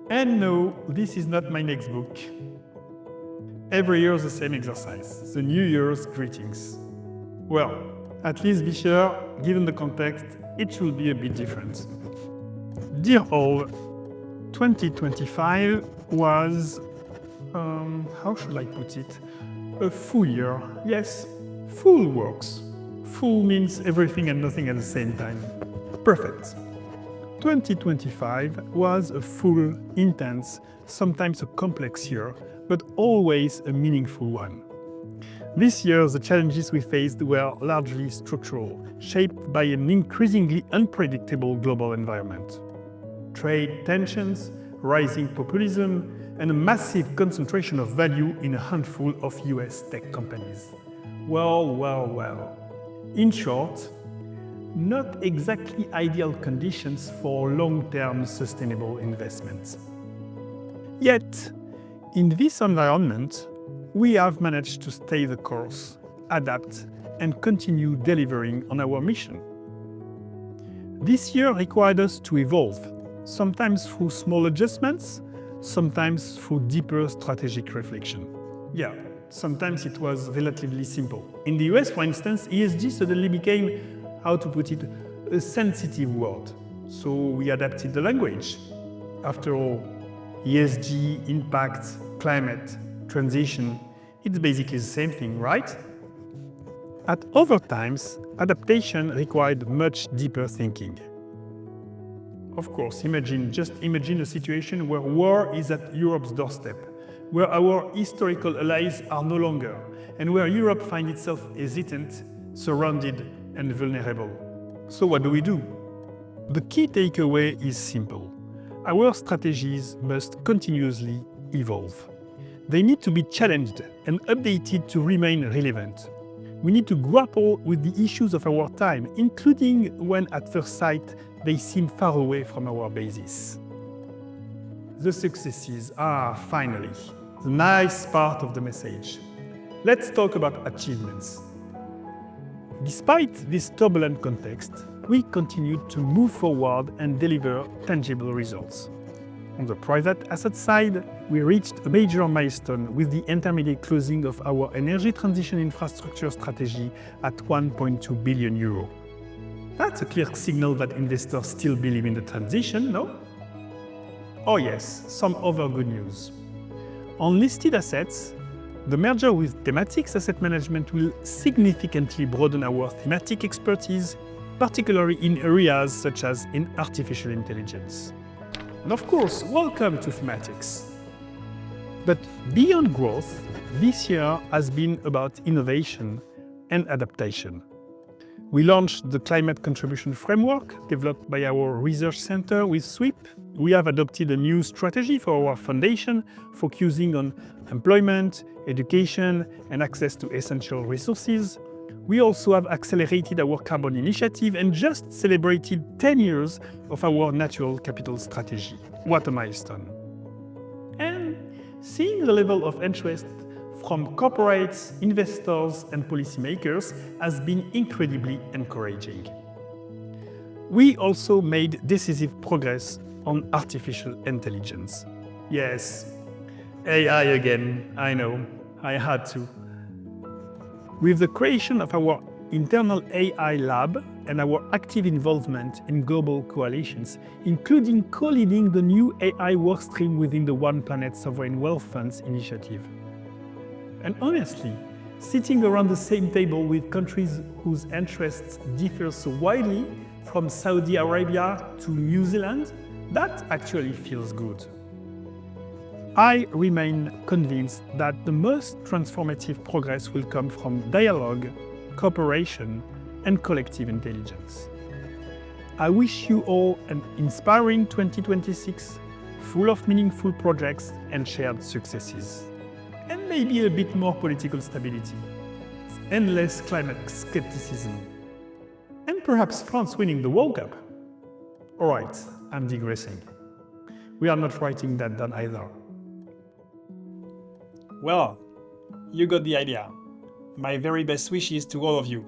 And no, this is not my next book. Every year the same exercise, the New Year's greetings. Well, at least this year, given the context, it should be a bit different. Dear all, 2025 was, how should I put it? A full year. Yes, full works. Full means everything and nothing at the same time. Perfect. 2025 was a full, intense, sometimes a complex year, but always a meaningful one. This year, the challenges we faced were largely structural, shaped by an increasingly unpredictable global environment. Trade tensions, rising populism, and a massive concentration of value in a handful of US tech companies. Well. In short, not exactly ideal conditions for long-term sustainable investments. Yet, in this environment, we have managed to stay the course, adapt, and continue delivering on our mission. This year required us to evolve, sometimes through small adjustments, sometimes through deeper strategic reflection. Yeah, sometimes it was relatively simple. In the US, for instance, ESG suddenly became, how to put it, a sensitive word. So we adapted the language. After all, ESG, impact, climate, transition, it's basically the same thing, right? At other times, adaptation required much deeper thinking. Of course, just imagine a situation where war is at Europe's doorstep, where our historical allies are no longer, and where Europe finds itself hesitant, surrounded, and vulnerable. So what do? The key takeaway is simple. Our strategies must continuously evolve. They need to be challenged and updated to remain relevant. We need to grapple with the issues of our time, including when at first sight they seem far away from our basis. The successes are finally the nice part of the message. Let's talk about achievements. Despite this turbulent context, we continued to move forward and deliver tangible results. On the private asset side, we reached a major milestone with the intermediate closing of our energy transition infrastructure strategy at 1.2 billion euro. That's a clear signal that investors still believe in the transition, no? Oh yes, some other good news. On listed assets, the merger with Thematics Asset Management will significantly broaden our thematic expertise, particularly in areas such as in artificial intelligence. And of course, welcome to Thematics. But beyond growth, this year has been about innovation and adaptation. We launched the Climate Contribution Framework, developed by our research center with SWIP. We have adopted a new strategy for our foundation, focusing on employment, education, and access to essential resources. We also have accelerated our carbon initiative and just celebrated 10 years of our natural capital strategy. What a milestone. And seeing the level of interest from corporates, investors, and policymakers has been incredibly encouraging. We also made decisive progress on artificial intelligence. Yes, AI again, I know, I had to. With the creation of our internal AI lab and our active involvement in global coalitions, including co-leading the new AI workstream within the One Planet Sovereign Wealth Funds initiative. And honestly, sitting around the same table with countries whose interests differ so widely, from Saudi Arabia to New Zealand, that actually feels good. I remain convinced that the most transformative progress will come from dialogue, cooperation, and collective intelligence. I wish you all an inspiring 2026, full of meaningful projects and shared successes. And maybe a bit more political stability, and less climate skepticism, and perhaps France winning the World Cup. All right, I'm digressing. We are not writing that down either. Well, you got the idea. My very best wishes to all of you.